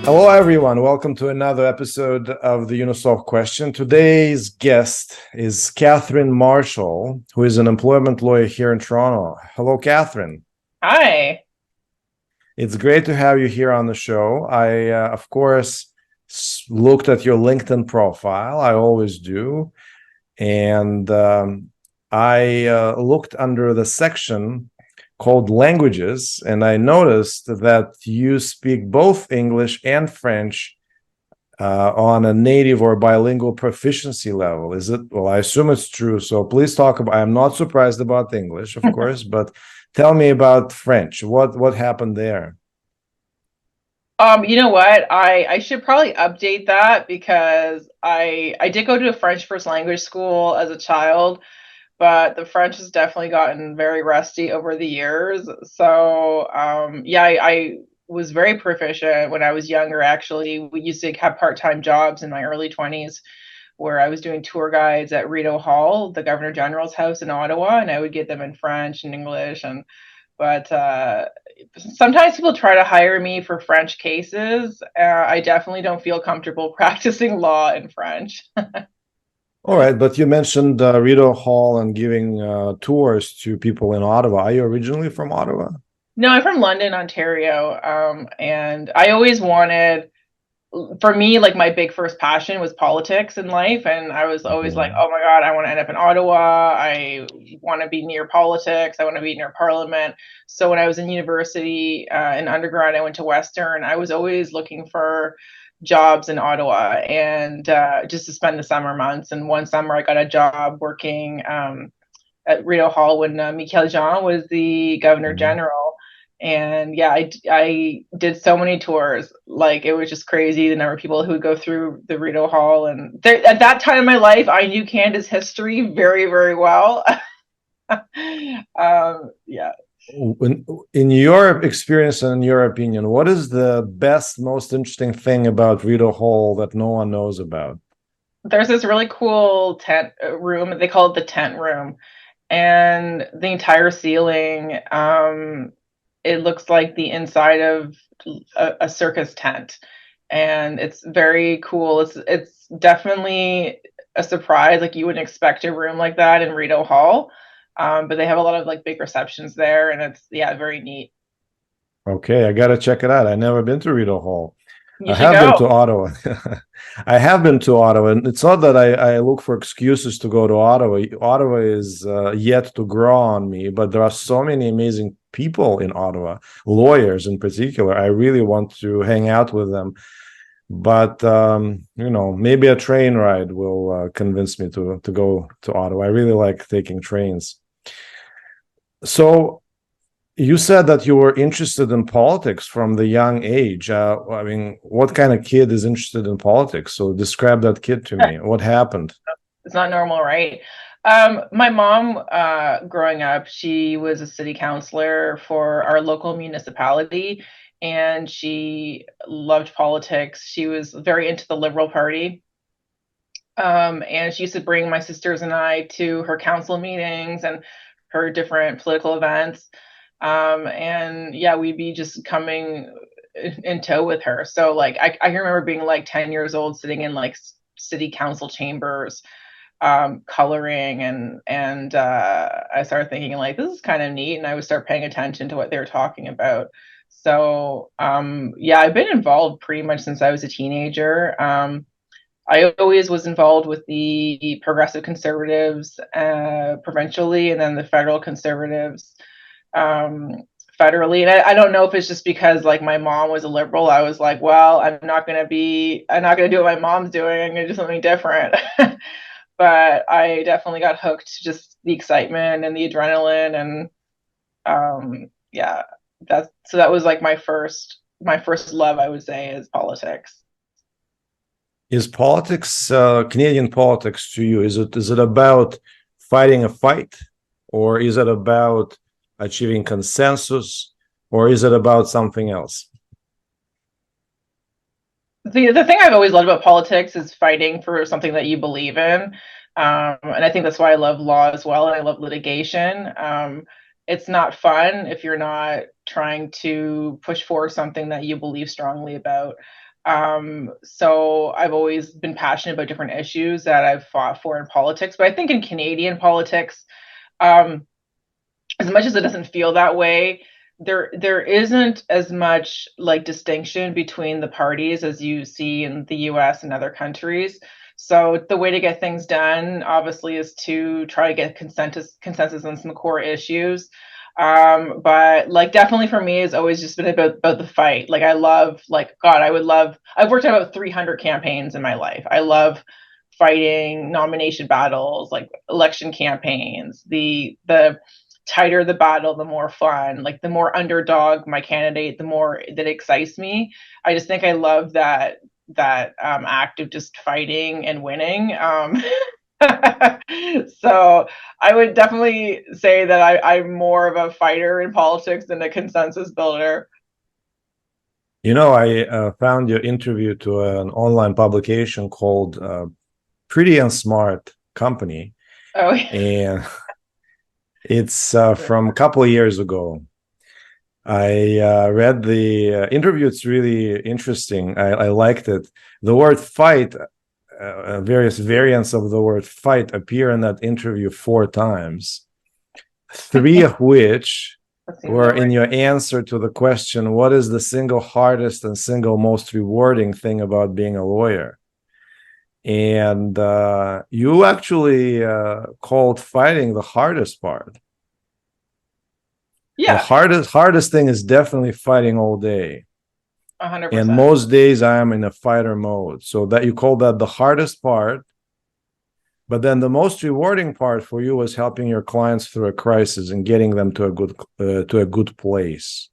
Hello, everyone. Welcome to another episode of the Unisolve Question. Today's guest is Kathryn Marshall, who is an employment lawyer here in Toronto. Hello, Kathryn. Hi. It's great to have you here on the show. I, of course, looked at your LinkedIn profile. I always do. And I looked under the section called languages, and I noticed that you speak both English and French on a native or bilingual proficiency level. Is it? Well, I assume it's true. So please talk about. I'm not surprised about English, of course, but tell me about French. What happened there? You know what? I should probably update that because I did go to a French first language school as a child, but the French has definitely gotten very rusty over the years. So yeah, I was very proficient when I was younger. Actually, we used to have part-time jobs in my early 20s where I was doing tour guides at Rideau Hall, the Governor General's house in Ottawa, and I would get them in French and English and but sometimes people try to hire me for French cases. I definitely don't feel comfortable practicing law in French. All right, but you mentioned Rideau Hall and giving tours to people in Ottawa. Are you originally from Ottawa? No, I'm from London, Ontario, and I always wanted, for me, like my big first passion was politics in life, and I was always like, Mhm. oh my God, I want to end up in Ottawa. I want to be near politics. I want to be near Parliament. So when I was in university, in undergrad, I went to Western. I was always looking for jobs in Ottawa and just to spend the summer months. And one summer, I got a job working at Rideau Hall when Michael Jean was the Governor Mhm. General. And yeah, I did so many tours. Like it was just crazy the number of people who would go through the Rideau Hall. And there, at that time in my life, I knew Canada's history very, very well. Yeah. In your experience and in your opinion, what is the best, most interesting thing about Rideau Hall that no one knows about? There's this really cool tent room. They call it the tent room. And the entire ceiling, it looks like the inside of a circus tent, and it's very cool. It's definitely a surprise. Like you wouldn't expect a room like that in Rideau Hall, but they have a lot of like big receptions there, and it's yeah, very neat. Okay, I gotta check it out. I never been to Rideau Hall. You I should have been go. to Ottawa. I have been to Ottawa, and it's not that I look for excuses to go to Ottawa. Ottawa is yet to grow on me, but there are so many amazing people in Ottawa, lawyers in particular. I really want to hang out with them, but maybe a train ride will convince me to go to Ottawa. I really like taking trains. So you said that you were interested in politics from the young age. I mean, what kind of kid is interested in politics? So describe that kid to me. What happened? It's not normal, right? My mom, growing up, she was a city councilor for our local municipality, and she loved politics. She was very into the Liberal Party. And she used to bring my sisters and I to her council meetings and her different political events. And yeah, we'd be just coming in tow with her. So like I remember being like 10 years old sitting in like city council chambers, coloring, and I started thinking like this is kind of neat, and I would start paying attention to what they were talking about. So yeah, I've been involved pretty much since I was a teenager. I always was involved with the progressive conservatives provincially, and then the federal conservatives um, federally. And I don't know if it's just because like my mom was a liberal. I was like, well, I'm not gonna do what my mom's doing. I'm gonna do something different. But I definitely got hooked to just the excitement and the adrenaline, and yeah, that was like my first love, I would say, is politics. Is politics, Canadian politics to you, is it about fighting a fight, or is it about achieving consensus, or is it about something else? The thing I've always loved about politics is fighting for something that you believe in. And I think that's why I love law as well. And I love litigation. It's not fun if you're not trying to push forward something that you believe strongly about. So I've always been passionate about different issues that I've fought for in politics. But I think in Canadian politics, um, as much as it doesn't feel that way, there isn't as much like distinction between the parties as you see in the US and other countries. So the way to get things done obviously is to try to get consensus on some core issues. But like definitely for me it's always just been about the fight. Like I love, like God, I've worked on about 300 campaigns in my life. I love fighting nomination battles, like election campaigns. The tighter the battle, the more fun. Like the more underdog my candidate, the more that excites me. I just think I love that act of just fighting and winning. So I would definitely say that I'm more of a fighter in politics than a consensus builder. I found your interview to an online publication called Pretty and Smart Company, Oh, and it's from a couple of years ago. I read the interview. It's really interesting. I liked it. The word fight, various variants of the word fight appear in that interview 4 times, three of which that seems were about in right. your answer to the question, what is the single hardest and single most rewarding thing about being a lawyer? And you actually called fighting the hardest part. The Yeah, hardest thing is definitely fighting all day. hundred And percent. most days I am in a fighter mode. So that you call that the hardest part. But then the most rewarding part for you was helping your clients through a crisis and getting them to a good place.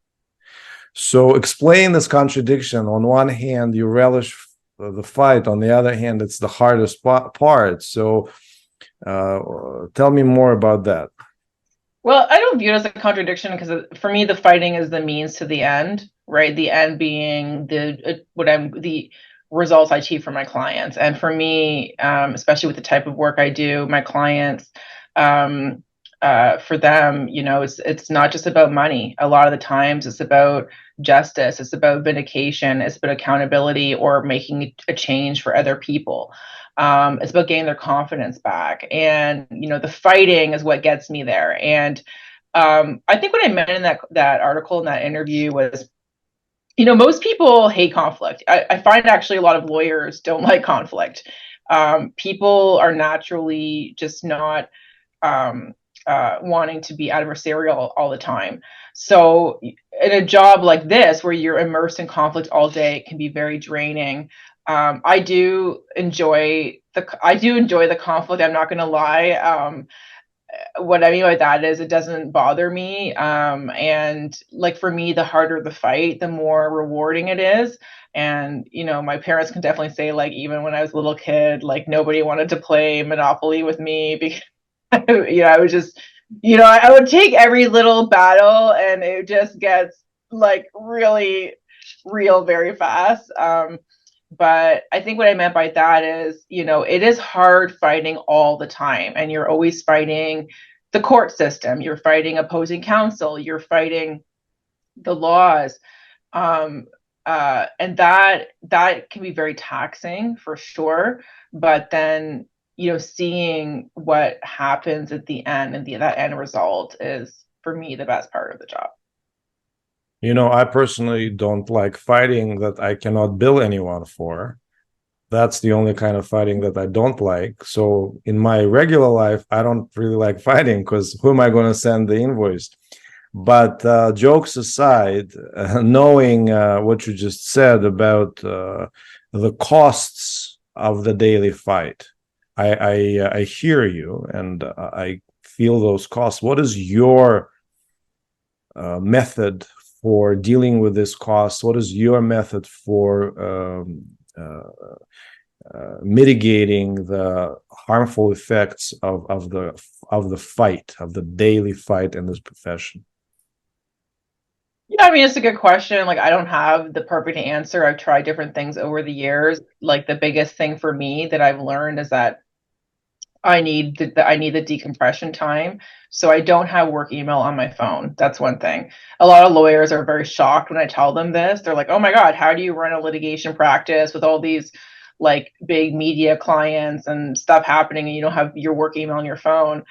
So explain this contradiction. On one hand, you relish the fight. On the other hand, it's the hardest part. So uh, tell me more about that. Well, I don't view it as a contradiction because for me, the fighting is the means to the end, right? The end being the results I achieve for my clients, and for me, especially with the type of work I do, my clients, um, for them, it's not just about money. A lot of the times, it's about justice, it's about vindication, it's about accountability, or making a change for other people. It's about getting their confidence back, and the fighting is what gets me there. And I think what I meant in that article in that interview was, most people hate conflict. I find actually a lot of lawyers don't like conflict. People are naturally just not um, wanting to be adversarial all the time. So in a job like this, where you're immersed in conflict all day, it can be very draining. I do enjoy the conflict. I'm not going to lie. What I mean by that is it doesn't bother me. And like for me, the harder the fight, the more rewarding it is. And my parents can definitely say, like, even when I was a little kid, like nobody wanted to play Monopoly with me because I would just, I would take every little battle and it just gets like really real very fast. But I think what I meant by that is, it is hard fighting all the time, and you're always fighting the court system, you're fighting opposing counsel, you're fighting the laws. Um, and that can be very taxing for sure. But then, seeing what happens at the end and that end result is for me the best part of the job. I personally don't like fighting that I cannot bill anyone for. That's the only kind of fighting that I don't like. So in my regular life, I don't really like fighting because who am I going to send the invoice? But jokes aside, knowing what you just said about the costs of the daily fight, I hear you and I feel those costs. What is your method for dealing with this cost? What is your method for mitigating the harmful effects of the fight, of the daily fight in this profession? Yeah, I mean, it's a good question. Like, I don't have the perfect answer. I've tried different things over the years. Like, the biggest thing for me that I've learned is that I need the decompression time. So I don't have work email on my phone. That's one thing. A lot of lawyers are very shocked when I tell them this. They're like, "Oh my God, how do you run a litigation practice with all these like big media clients and stuff happening and you don't have your work email on your phone?"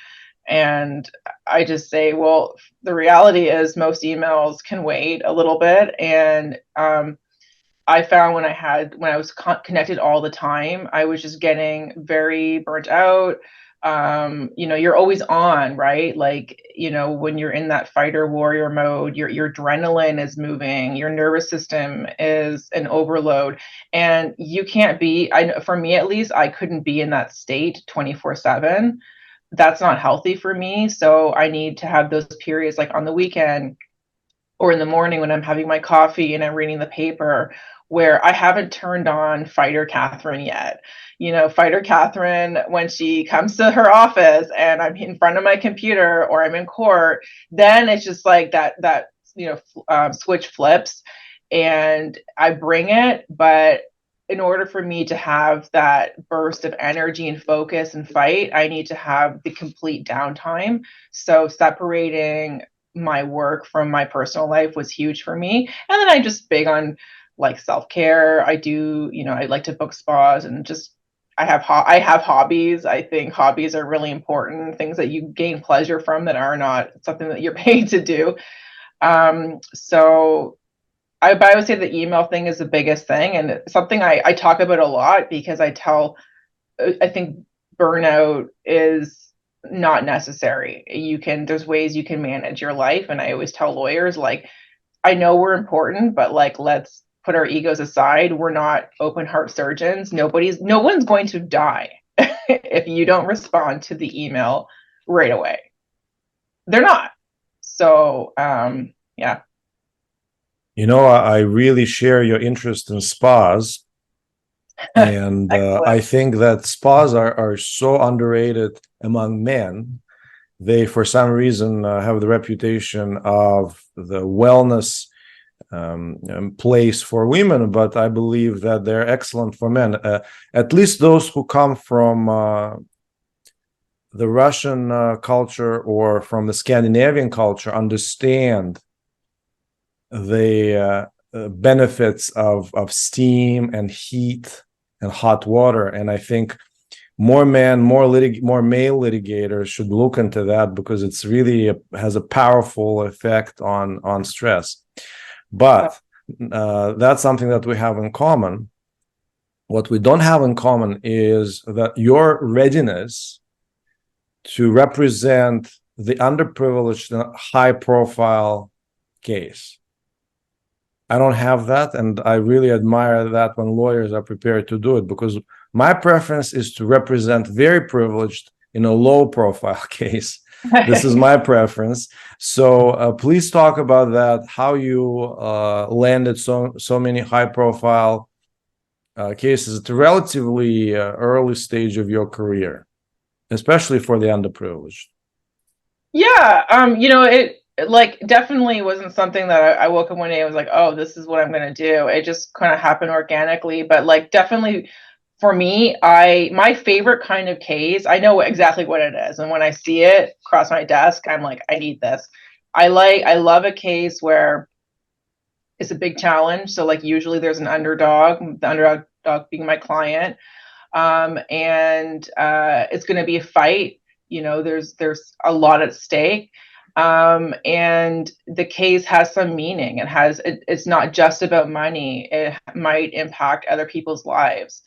And I just say, well, the reality is most emails can wait a little bit. And I found when I was connected all the time, I was just getting very burnt out. You're always on, right? Like, when you're in that fighter warrior mode, your adrenaline is moving, your nervous system is an overload, and you can't be. For me at least, I couldn't be in that state 24/7. That's not healthy for me. So I need to have those periods like on the weekend or in the morning when I'm having my coffee and I'm reading the paper where I haven't turned on Fighter Kathryn yet. Fighter Kathryn, when she comes to her office and I'm in front of my computer or I'm in court, then it's just like that switch flips and I bring it. But in order for me to have that burst of energy and focus and fight, I need to have the complete downtime. So separating my work from my personal life was huge for me. And then I just big on like self-care. I like to book spas and just I have hobbies. I think hobbies are really important, things that you gain pleasure from that are not something that you're paid to do. So but I would say the email thing is the biggest thing and something I talk about a lot because I think burnout is not necessary. There's ways you can manage your life. And I always tell lawyers, like, I know we're important, but like, let's put our egos aside. We're not open heart surgeons. No one's going to die if you don't respond to the email right away. They're not. So, yeah. I really share your interest in spas. And I think that spas are so underrated among men. They, for some reason, have the reputation of the wellness place for women, but I believe that they're excellent for men. At least those who come from the Russian culture or from the Scandinavian culture understand the benefits of steam and heat and hot water. And I think more male litigators should look into that because it's really has a powerful effect on stress. But that's something that we have in common. What we don't have in common is that your readiness to represent the underprivileged high profile case. I don't have that, and I really admire that when lawyers are prepared to do it, because my preference is to represent very privileged in a low profile case. This is my preference. So please talk about that, how you landed so many high profile cases at a relatively early stage of your career, especially for the underprivileged. Yeah, it like definitely wasn't something that I woke up one day and was like, oh, this is what I'm gonna do. It just kind of happened organically, but like definitely for me, my favorite kind of case, I know exactly what it is, and when I see it across my desk, I'm like, I need this. I love a case where it's a big challenge. So like usually there's an underdog, the underdog being my client, and it's going to be a fight. There's a lot at stake, and the case has some meaning. It's not just about money. It might impact other people's lives,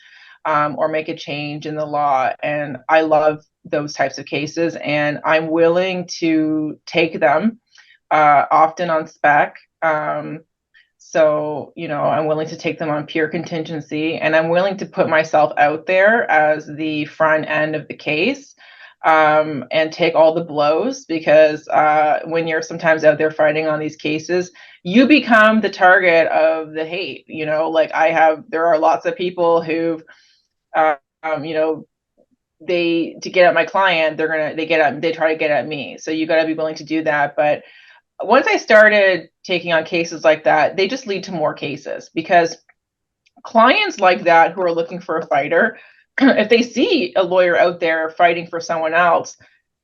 or make a change in the law. And I love those types of cases, and I'm willing to take them, often on spec. So, I'm willing to take them on pure contingency, and I'm willing to put myself out there as the front end of the case, and take all the blows because when you're sometimes out there fighting on these cases, you become the target of the hate. There are lots of people who've, you know, to get at my client, they try to get at me. So you got to be willing to do that. But once I started taking on cases like that, they just lead to more cases because clients like that who are looking for a fighter, if they see a lawyer out there fighting for someone else,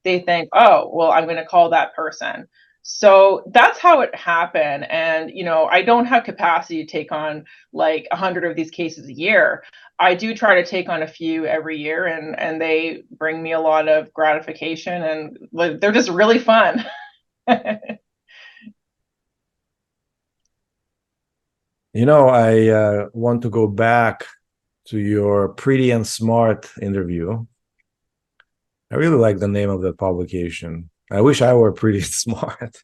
they think, oh, well, I'm going to call that person. So that's how it happened. And, I don't have capacity to take on like 100 of these cases a year. I do try to take on a few every year, and they bring me a lot of gratification, and they're just really fun. I want to go back to your Pretty and Smart interview. I really like the name of that publication. I wish I were pretty smart.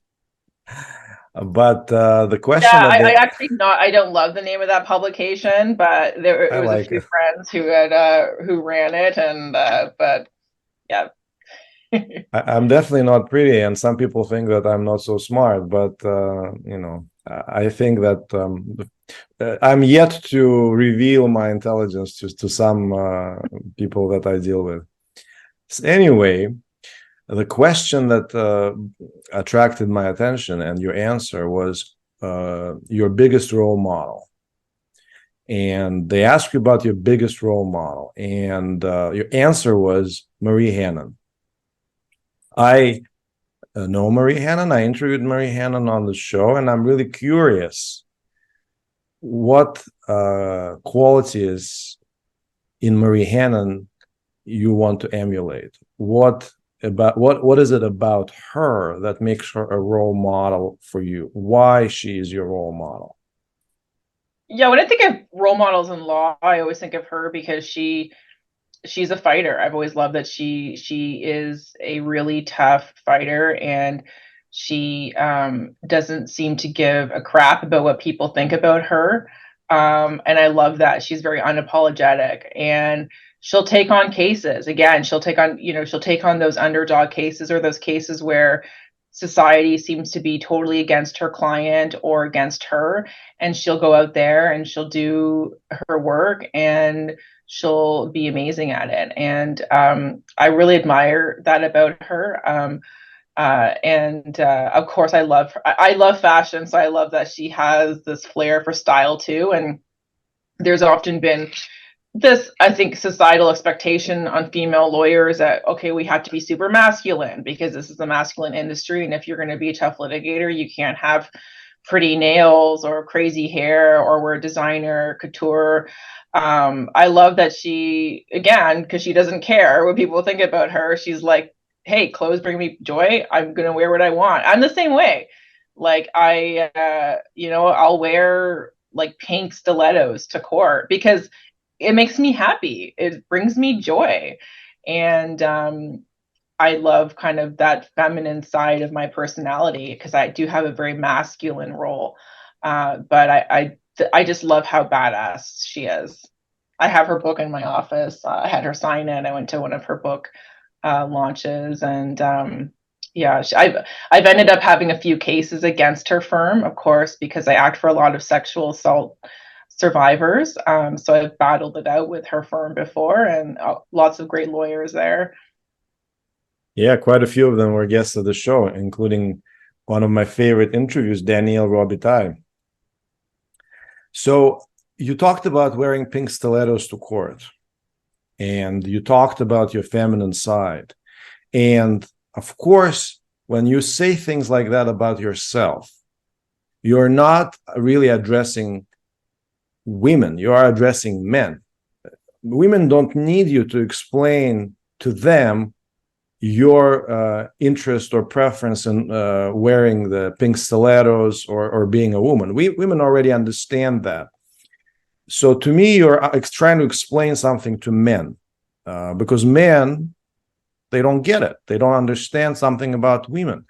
But the question Yeah, that I they, actually not. I don't love the name of that publication, but I it was a like few it. friends who ran it, and but yeah. I'm definitely not pretty, and some people think that I'm not so smart. But I think that I'm yet to reveal my intelligence to some people that I deal with. So anyway, the question that attracted my attention and your answer was your biggest role model. And they asked you about your biggest role model, and your answer was Marie Hannon. I know Marie Hannon. I interviewed Marie Hannon on the show, and I'm really curious what qualities in Marie Hannon you want to emulate. What is it about her that makes her a role model for you? Why she is your role model? Yeah, when I think of role models in law, I always think of her because she's a fighter. I've always loved that she is a really tough fighter, and she doesn't seem to give a crap about what people think about her. And I love that she's very unapologetic, and she'll take on cases. Again, she'll take on those underdog cases, or those cases where society seems to be totally against her client or against her, and she'll go out there and she'll do her work, and she'll be amazing at it. And I really admire that about her. And of course, I love fashion, so I love that she has this flair for style too. And there's often been this, I think, societal expectation on female lawyers that, okay, we have to be super masculine because this is a masculine industry, and if you're going to be a tough litigator, you can't have pretty nails or crazy hair or wear designer couture. I love that she, again, because she doesn't care what people think about her, she's like, hey, clothes bring me joy, I'm going to wear what I want. I'm the same way. Like I'll wear like pink stilettos to court because it makes me happy. It brings me joy. And I love kind of that feminine side of my personality because I do have a very masculine role. But I just love how badass she is. I have her book in my office. I had her sign it. I went to one of her book launches, and yeah, I've ended up having a few cases against her firm, of course, because I act for a lot of sexual assault survivors. So I've battled it out with her firm before, and lots of great lawyers there. Yeah, quite a few of them were guests of the show, including one of my favorite interviews, Danielle Robitaille. So you talked about wearing pink stilettos to court, and you talked about your feminine side. And of course, when you say things like that about yourself, you're not really addressing women, you are addressing men. Women don't need you to explain to them your interest or preference in wearing the pink stilettos or being a woman. Women already understand that. So to me, you're trying to explain something to men because men, they don't get it. They don't understand something about women.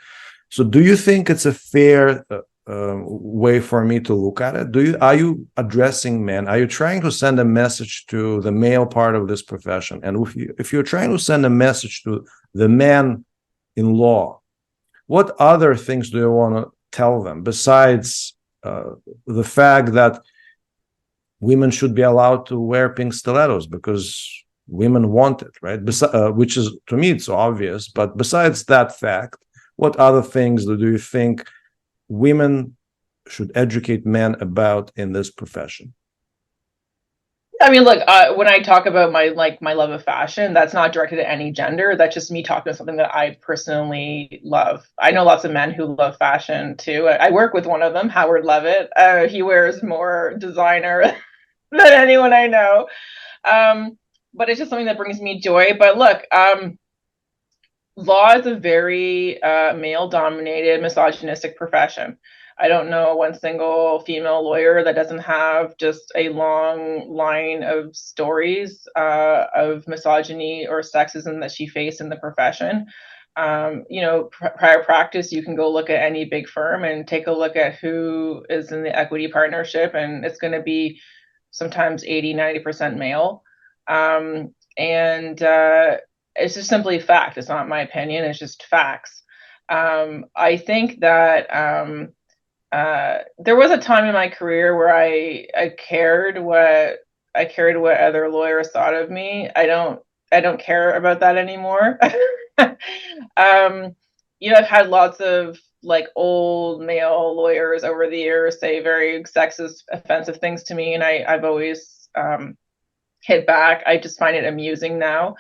So do you think it's a fair way for me to look at it? Are you addressing men? Are you trying to send a message to the male part of this profession? And if you're trying to send a message to the men in law, what other things do you want to tell them besides the fact that women should be allowed to wear pink stilettos because women want it, right? Which is, to me, it's obvious. But besides that fact, what other things do you think women should educate men about in this profession? I mean, look, when I talk about my love of fashion, that's not directed at any gender. That's just me talking about something that I personally love. I know lots of men who love fashion too. I work with one of them, Howard Levitt. He wears more designer than anyone I know. Um, but it's just something that brings me joy. But look, law is a very male-dominated, misogynistic profession. I don't know one single female lawyer that doesn't have just a long line of stories of misogyny or sexism that she faced in the profession. Prior practice, you can go look at any big firm and take a look at who is in the equity partnership, and it's going to be sometimes 80, 90% male. And It's just simply fact. It's not my opinion. It's just facts. I think that there was a time in my career where I cared what other lawyers thought of me. I don't care about that anymore. um, I've had lots of like old male lawyers over the years say very sexist, offensive things to me, and I've always hit back. I just find it amusing now.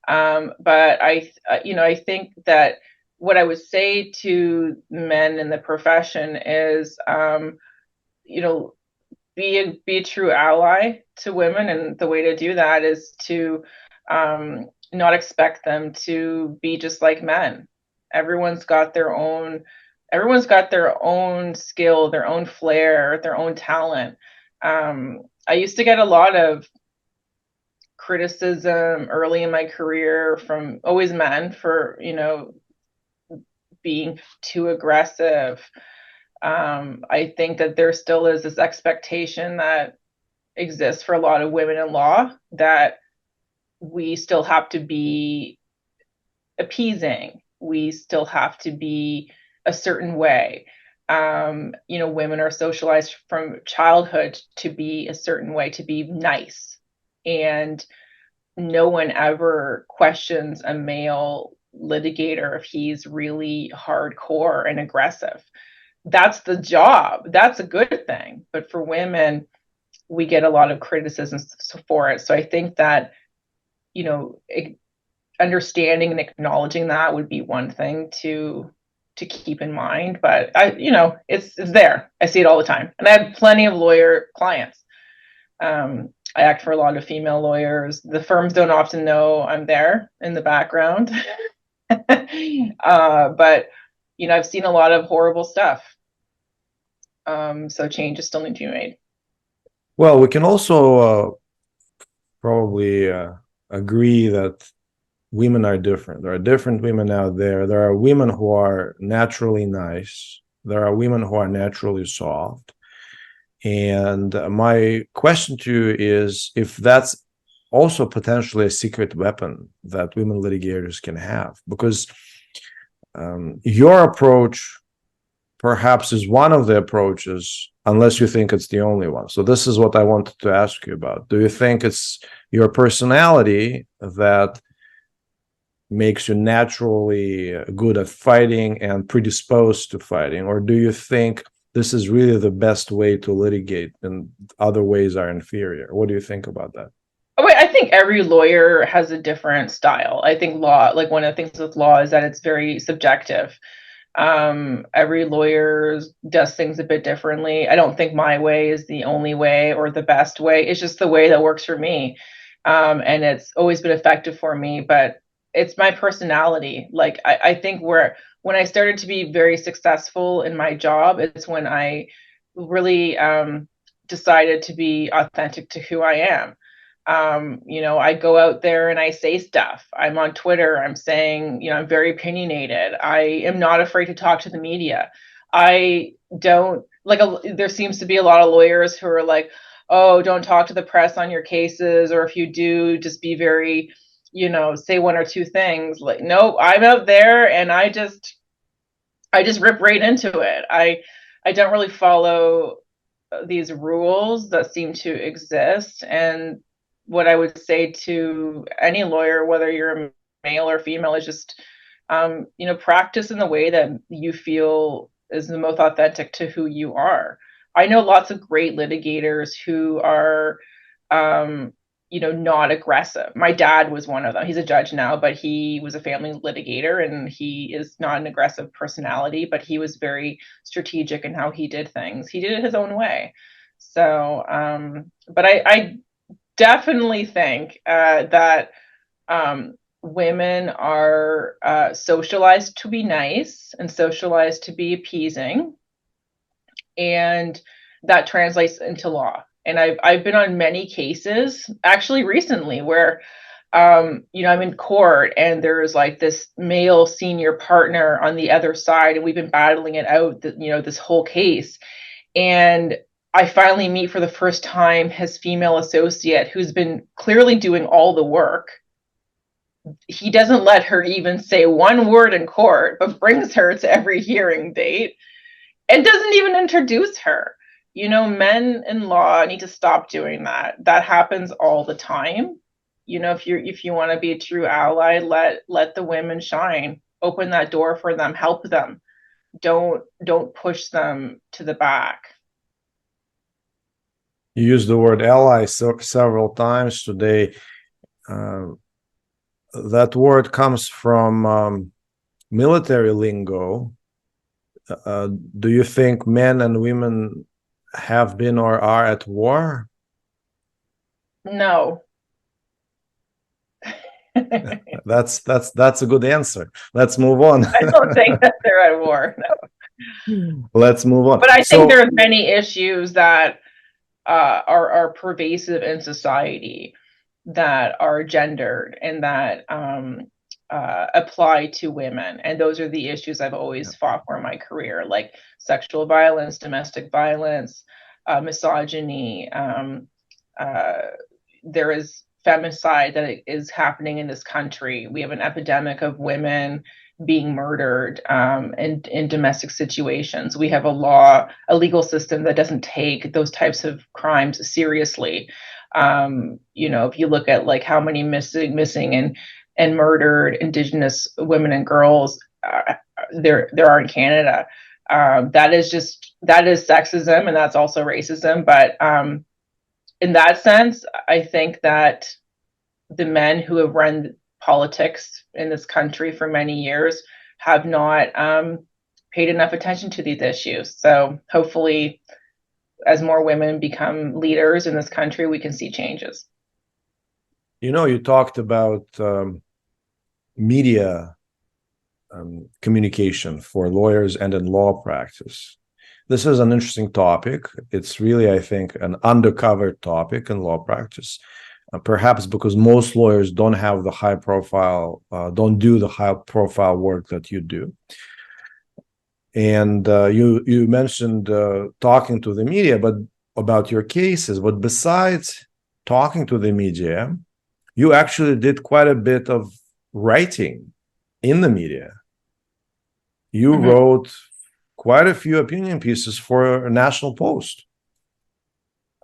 But I think that what I would say to men in the profession is, be a true ally to women, and the way to do that is to not expect them to be just like men. Everyone's got their own, everyone's got their own skill, their own flair, their own talent. I used to get a lot of criticism early in my career from always men for being too aggressive. I think that there still is this expectation that exists for a lot of women in law that we still have to be appeasing, we still have to be a certain way. Women are socialized from childhood to be a certain way, to be nice, and no one ever questions a male litigator if he's really hardcore and aggressive. That's the job. That's a good thing. But for women, we get a lot of criticisms for it. So I think that, you know, understanding and acknowledging that would be one thing to keep in mind. But it's there. I see it all the time, and I have plenty of lawyer clients. I act for a lot of female lawyers. The firms don't often know I'm there in the background. But I've seen a lot of horrible stuff. So changes still need to be made. Well, we can also probably agree that women are different. There are different women out there. There are women who are naturally nice. There are women who are naturally soft. And my question to you is if that's also potentially a secret weapon that women litigators can have, because your approach perhaps is one of the approaches, unless you think it's the only one. So this is what I wanted to ask you about. Do you think it's your personality that makes you naturally good at fighting and predisposed to fighting, or do you think this is really the best way to litigate and other ways are inferior? What do you think about that? Oh, wait, I think every lawyer has a different style. I think law, like one of the things with law is that it's very subjective. Every lawyer does things a bit differently. I don't think my way is the only way or the best way. It's just the way that works for me. And it's always been effective for me, but it's my personality. Like I think when I started to be very successful in my job, it's when I really decided to be authentic to who I am. I go out there and I say stuff. I'm on Twitter. I'm saying, I'm very opinionated. I am not afraid to talk to the media. I don't like, there seems to be a lot of lawyers who are like, oh, don't talk to the press on your cases. Or if you do, just be very, say one or two things. Like, no, I'm out there and I just rip right into it. I don't really follow these rules that seem to exist. And what I would say to any lawyer, whether you're a male or female, is just practice in the way that you feel is the most authentic to who you are. I know lots of great litigators who are not aggressive. My dad was one of them. He's a judge now, but he was a family litigator, and he is not an aggressive personality, but he was very strategic in how he did things. He did it his own way. So, but I definitely think that women are socialized to be nice and socialized to be appeasing, and that translates into law. And I've been on many cases actually recently where I'm in court and there's like this male senior partner on the other side, and we've been battling it out, this whole case. And I finally meet for the first time his female associate who's been clearly doing all the work. He doesn't let her even say one word in court, but brings her to every hearing date and doesn't even introduce her. Men in law need to stop doing that. That happens all the time. If you want to be a true ally, let the women shine. Open that door for them, help them. Don't push them to the back. You used the word ally several times today. That word comes from military lingo. Do you think men and women have been or are at war? No. That's a good answer. Let's move on. I don't think that they're at war. No. Let's move on. But I think there's many issues that are pervasive in society that are gendered and that apply to women. And those are the issues I've always fought for in my career, like sexual violence, domestic violence, misogyny. There is femicide that is happening in this country. We have an epidemic of women being murdered in domestic situations. We have a legal system that doesn't take those types of crimes seriously. If you look at like how many missing and murdered Indigenous women and girls there are in Canada, that is sexism, and that's also racism. But in that sense, I think that the men who have run politics in this country for many years have not paid enough attention to these issues. So hopefully, as more women become leaders in this country, we can see changes. You talked about media communication for lawyers and in law practice. This is an interesting topic. It's really, I think, an undercover topic in law practice, perhaps because most lawyers don't have the high profile, don't do the high profile work that you do. And you mentioned talking to the media, but about your cases. But besides talking to the media, you actually did quite a bit of writing in the media. You wrote quite a few opinion pieces for a National Post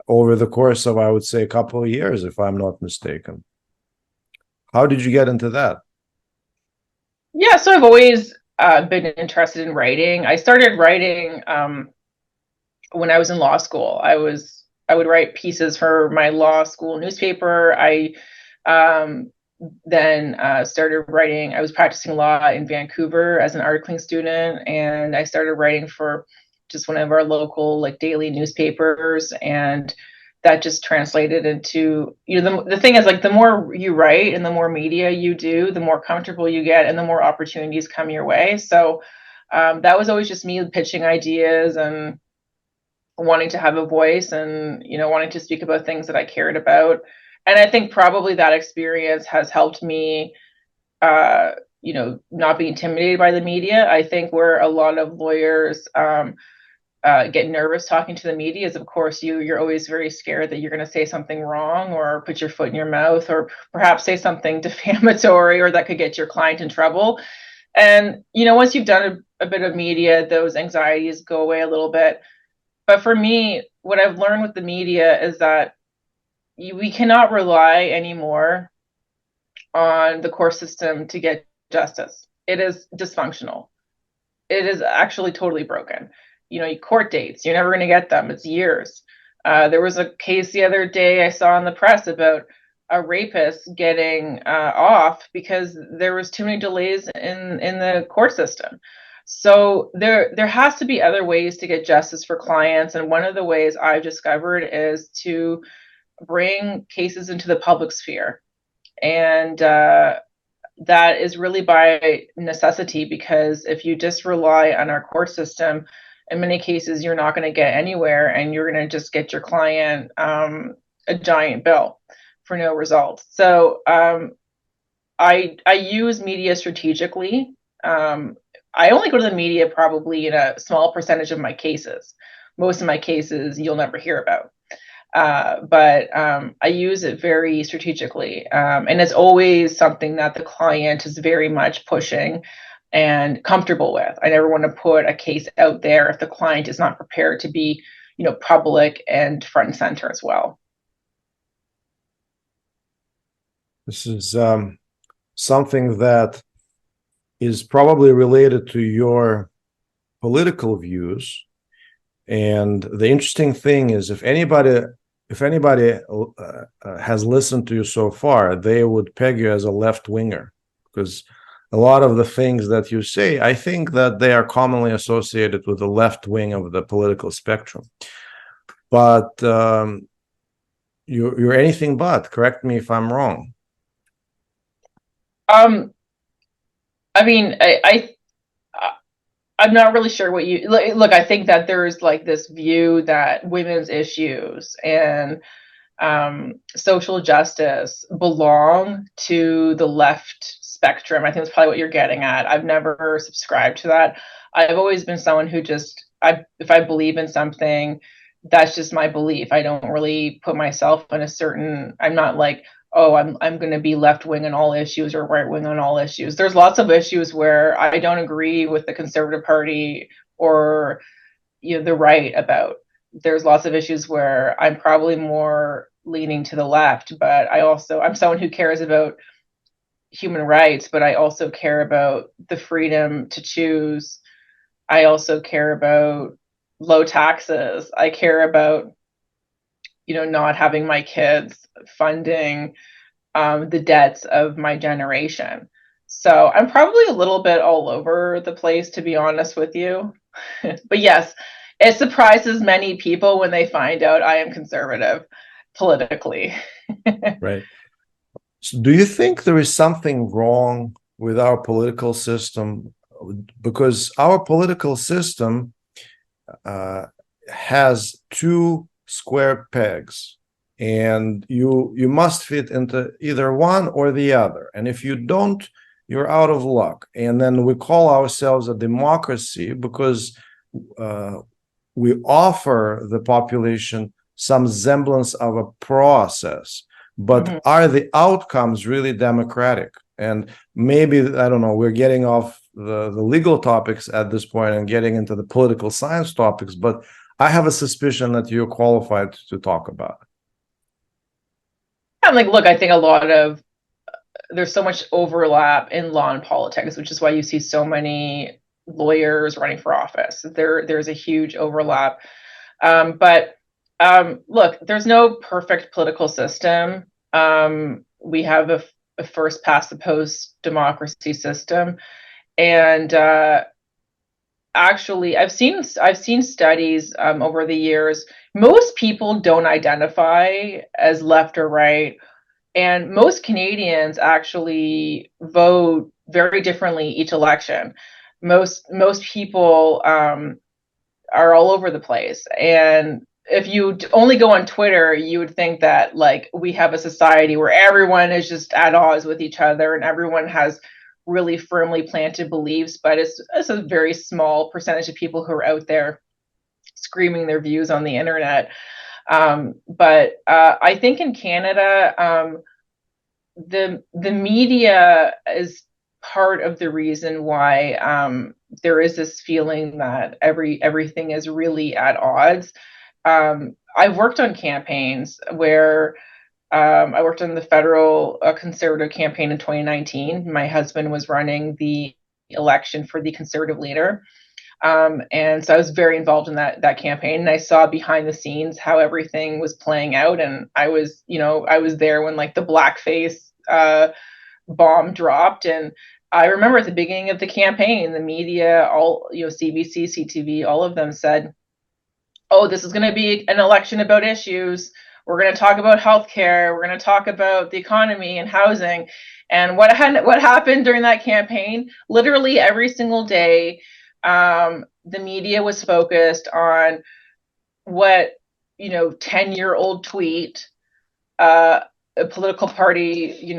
over the course of, I would say, a couple of years, if I'm not mistaken. How did you get into that? Yeah, so I've always been interested in writing. I started writing when I was in law school. I would write pieces for my law school newspaper. I then started writing. I was practicing law in Vancouver as an articling student, and I started writing for just one of our local like daily newspapers, and that just translated into, the thing is, like, the more you write and the more media you do, the more comfortable you get and the more opportunities come your way. So that was always just me pitching ideas and wanting to have a voice and, wanting to speak about things that I cared about. And I think probably that experience has helped me, not be intimidated by the media. I think where a lot of lawyers get nervous talking to the media is, of course, you're always very scared that you're going to say something wrong or put your foot in your mouth or perhaps say something defamatory or that could get your client in trouble. And, once you've done a bit of media, those anxieties go away a little bit. But for me, what I've learned with the media is that we cannot rely anymore on the court system to get justice. It is dysfunctional. It is actually totally broken. Court dates, you're never going to get them. It's years. There was a case the other day I saw in the press about a rapist getting off because there was too many delays in the court system. So there has to be other ways to get justice for clients, and one of the ways I've discovered is to bring cases into the public sphere, and that is really by necessity, because if you just rely on our court system, in many cases you're not going to get anywhere, and you're going to just get your client a giant bill for no results. So I use media strategically. I only go to the media probably in a small percentage of my cases. Most of my cases you'll never hear about. But I use it very strategically. And it's always something that the client is very much pushing and comfortable with. I never want to put a case out there if the client is not prepared to be, public and front and center as well. This is something that is probably related to your political views. And the interesting thing is, if anybody has listened to you so far, they would peg you as a left winger, because a lot of the things that you say, I think that they are commonly associated with the left wing of the political spectrum. But you're anything but. Correct me if I'm wrong. I mean, I'm not really sure what you look. I think that there's like this view that women's issues and social justice belong to the left spectrum. I think that's probably what you're getting at. I've never subscribed to that. I've always been someone who if I believe in something, that's just my belief. I don't really put myself in a certain. I'm not like, oh, I'm going to be left wing on all issues or right wing on all issues. There's lots of issues where I don't agree with the Conservative Party or the right about. There's lots of issues where I'm probably more leaning to the left, but I'm someone who cares about human rights, but I also care about the freedom to choose. I also care about low taxes. I care about not having my kids funding the debts of my generation. So I'm probably a little bit all over the place, to be honest with you. But yes, it surprises many people when they find out I am conservative politically. Right. So do you think there is something wrong with our political system? Because our political system has two square pegs, and you must fit into either one or the other. And if you don't, you're out of luck. And then we call ourselves a democracy because we offer the population some semblance of a process, but are the outcomes really democratic? And maybe, I don't know, we're getting off the legal topics at this point and getting into the political science topics, but I have a suspicion that you're qualified to talk about it. I'm like, look, I think there's so much overlap in law and politics, which is why you see so many lawyers running for office. There's a huge overlap. But look, there's no perfect political system. We have a first past the post democracy system, and actually, I've seen studies over the years. Most people don't identify as left or right, and most Canadians actually vote very differently each election. Most people are all over the place, and if you only go on Twitter, you would think that like we have a society where everyone is just at odds with each other and everyone has really firmly planted beliefs, but it's a very small percentage of people who are out there screaming their views on the internet. But I think in Canada, the media is part of the reason why there is this feeling that everything is really at odds. I've worked on campaigns where I worked on the federal conservative campaign in 2019. My husband was running the election for the conservative leader. And so I was very involved in that campaign, and I saw behind the scenes how everything was playing out. And I was, I was there when like the blackface bomb dropped. And I remember at the beginning of the campaign, the media, all, CBC, CTV, all of them said, oh, this is going to be an election about issues. We're going to talk about healthcare. We're going to talk about the economy and housing. And what happened during that campaign? Literally every single day, the media was focused on what 10-year-old tweet a political party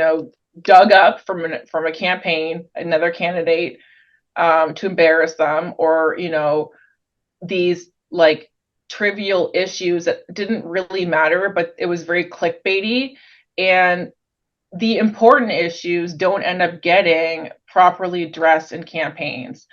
dug up from a campaign, another candidate, to embarrass them, or these like trivial issues that didn't really matter, but it was very clickbaity. And the important issues don't end up getting properly addressed in campaigns.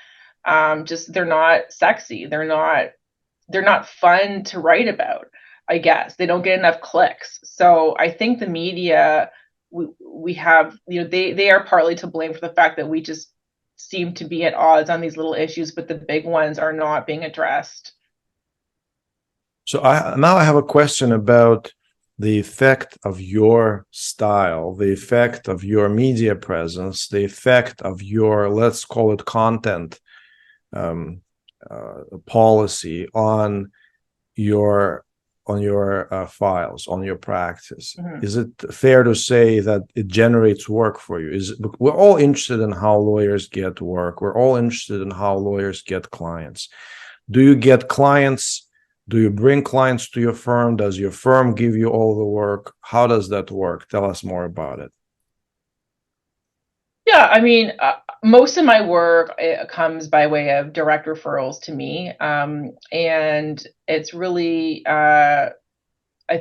Just they're not sexy. They're not fun to write about. I guess they don't get enough clicks. So I think the media, we have, they are partly to blame for the fact that we just seem to be at odds on these little issues, but the big ones are not being addressed. So now I have a question about the effect of your style, the effect of your media presence, the effect of your, let's call it, content policy on your files, on your practice. Mm-hmm. Is it fair to say that it generates work for you? We're all interested in how lawyers get work. We're all interested in how lawyers get clients. Do you get clients? Do you bring clients to your firm? Does your firm give you all the work? How does that work? Tell us more about it. Yeah, I mean, most of my work comes by way of direct referrals to me. And it's really, I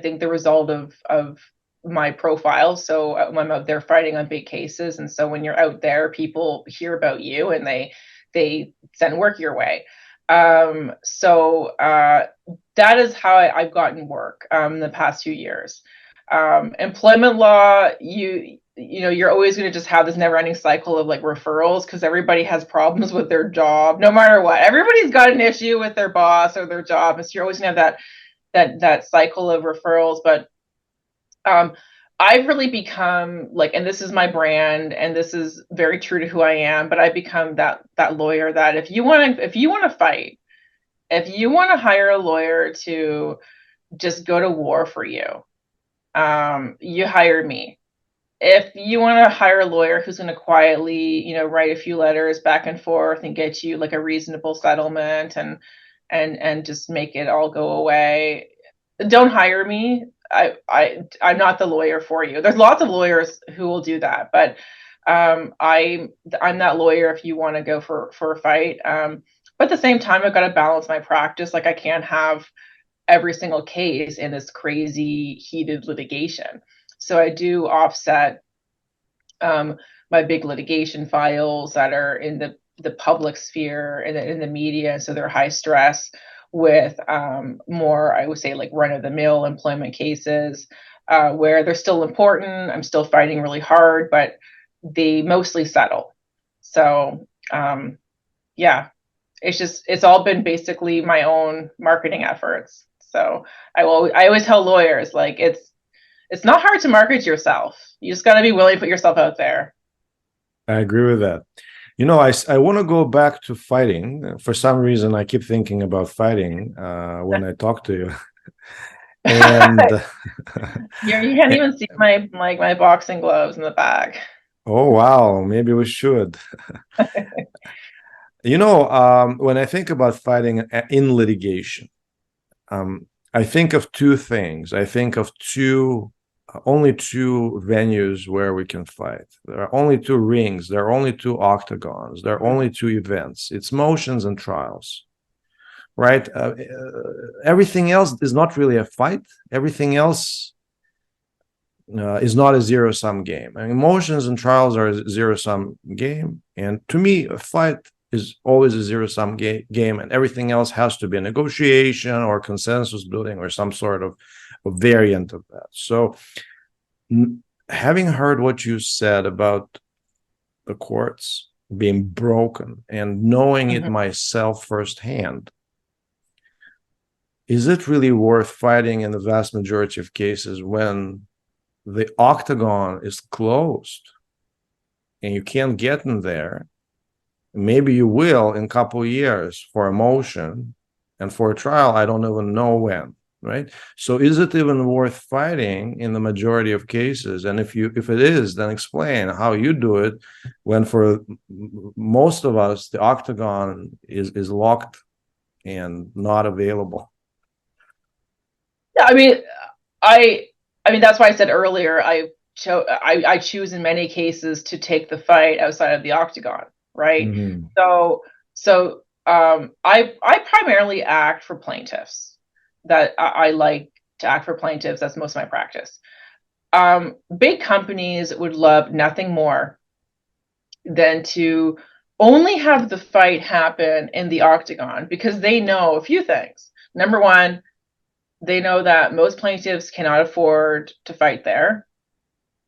think, the result of my profile. So I'm out there fighting on big cases. And so when you're out there, people hear about you and they send work your way. So that is how I've gotten work the past few years. Employment law, you're always going to just have this never-ending cycle of like referrals, because everybody has problems with their job, no matter what. Everybody's got an issue with their boss or their job, and so you're always going to have that cycle of referrals. But I've really become like, and this is my brand, and this is very true to who I am, but I've become that lawyer that if you want to fight, if you want to hire a lawyer to just go to war for you, you hire me. If you want to hire a lawyer who's going to quietly, write a few letters back and forth and get you like a reasonable settlement and just make it all go away, don't hire me. I'm not the lawyer for you. There's lots of lawyers who will do that, but I'm that lawyer if you want to go for a fight. But at the same time, I've got to balance my practice. Like, I can't have every single case in this crazy heated litigation. So I do offset my big litigation files that are in the public sphere and in the media, so they're high stress, with more, I would say, like run-of-the-mill employment cases where they're still important. I'm still fighting really hard, but they mostly settle. So yeah, it's all been basically my own marketing efforts. So I always tell lawyers, like, it's not hard to market yourself. You just got to be willing to put yourself out there. I agree with that. I want to go back to fighting. For some reason, I keep thinking about fighting when I talk to you. And you can't even see my boxing gloves in the back. Oh, wow. Maybe we should. When I think about fighting in litigation, I think of two things. I think of only two venues where we can fight. There are only two rings. There are only two octagons. There are only two events. It's motions and trials, right? Everything else is not really a fight. Everything else is not a zero-sum game. I mean, motions and trials are a zero-sum game. And to me, a fight is always a zero-sum game, and everything else has to be a negotiation or consensus building or some sort of a variant of that. So having heard what you said about the courts, being broken, and knowing it Mhm. myself firsthand, is it really worth fighting in the vast majority of cases when the octagon is closed and you can't get in there? Maybe you will in a couple of years for a motion, and for a trial, I don't even know when, right? So is it even worth fighting in the majority of cases? And if it is, then explain how you do it when for most of us the octagon is locked and not available. Yeah, I I mean that's why I said earlier I choose in many cases to take the fight outside of the octagon, right? Mm-hmm. So I primarily act for plaintiffs. That I like to act for plaintiffs. That's most of my practice. Big companies would love nothing more than to only have the fight happen in the octagon because they know a few things. Number one, they know that most plaintiffs cannot afford to fight there.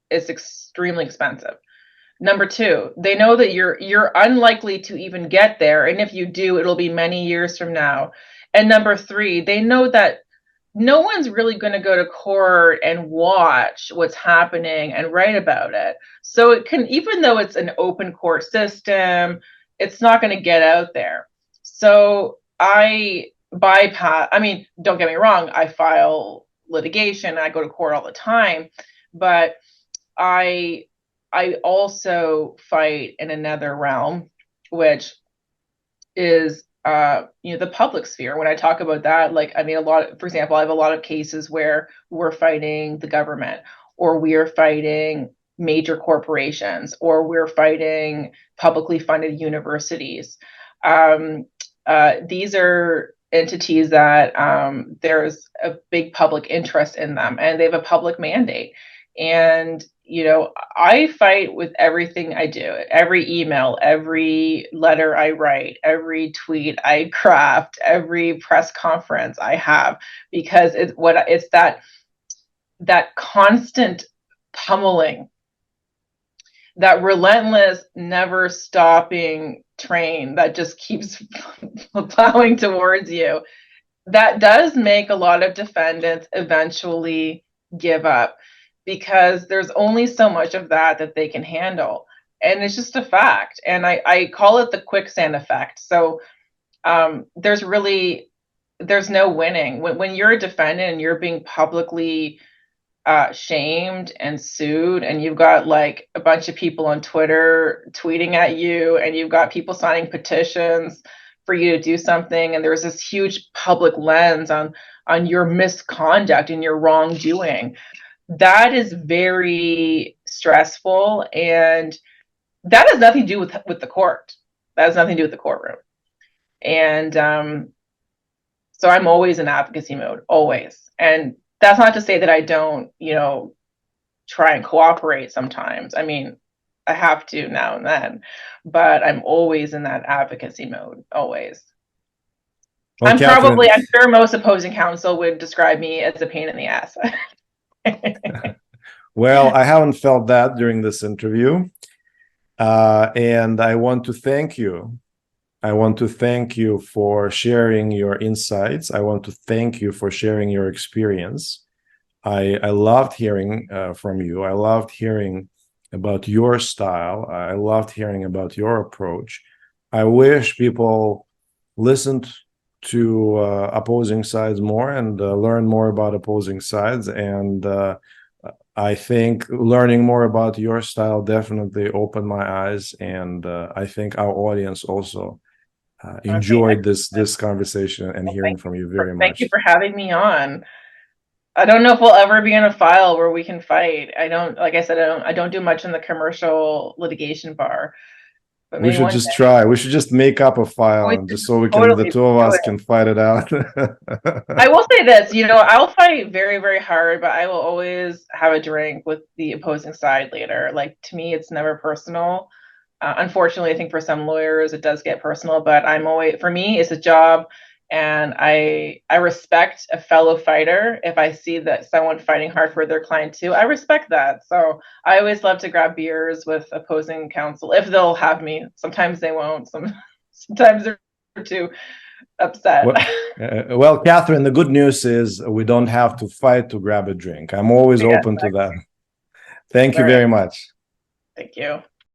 It's extremely expensive. Number two, they know that you're unlikely to even get there, and if you do, it'll be many years from now. And number three, they know that no one's really going to go to court and watch what's happening and write about it. So it can, even though it's an open court system, it's not going to get out there. So I bypass, I mean, don't get me wrong, I file litigation, I go to court all the time, but I I also fight in another realm, which is the public sphere. When I talk about that, like I mean a lot, for example, I have a lot of cases where we're fighting the government, or we're fighting major corporations, or we're fighting publicly funded universities. These are entities that there's a big public interest in them, and they have a public mandate. And I fight with everything I do, every email, every letter I write, every tweet I craft, every press conference I have, because it's that constant pummeling, that relentless, never stopping train that just keeps plowing towards you. That does make a lot of defendants eventually give up because there's only so much of that they can handle. And it's just a fact. And I call it the quicksand effect. So there's no winning. When you're a defendant and you're being publicly shamed and sued, and you've got like a bunch of people on Twitter tweeting at you, and you've got people signing petitions for you to do something, and there's this huge public lens on your misconduct and your wrongdoing. That is very stressful, and that has nothing to do with the court. That has nothing to do with the courtroom. And so I'm always in advocacy mode, always. And that's not to say that I don't, try and cooperate sometimes. I mean, I have to now and then, but I'm always in that advocacy mode, always. Well, Kathryn, I'm sure most opposing counsel would describe me as a pain in the ass. well, I haven't felt that during this interview. And I want to thank you. I want to thank you for sharing your insights. I want to thank you for sharing your experience. I loved hearing from you. I loved hearing about your style. I loved hearing about your approach. I wish people listened to opposing sides more and learn more about opposing sides. And I think learning more about your style definitely opened my eyes. And I think our audience also Okay, enjoyed this conversation and well, hearing from you very thank you much. for having me on. I don't know if we'll ever be in a file where we can fight. I don't, like I said, I don't do much in the commercial litigation bar, but We maybe should one just day try. We should just make up a file we and should just so we can, the totally two of do us it. can fight it out. I will say this, I'll fight very, very hard, but I will always have a drink with the opposing side later. Like to me, it's never personal. Unfortunately, I think for some lawyers it does get personal, but I'm always, for me, it's a job, And I respect a fellow fighter. If I see that someone fighting hard for their client too, I respect that. So I always love to grab beers with opposing counsel if they'll have me. Sometimes they won't. Sometimes they're too upset. Well, Kathryn, the good news is we don't have to fight to grab a drink. I'm always Yes, open to that. Thank you all right. very much. Thank you.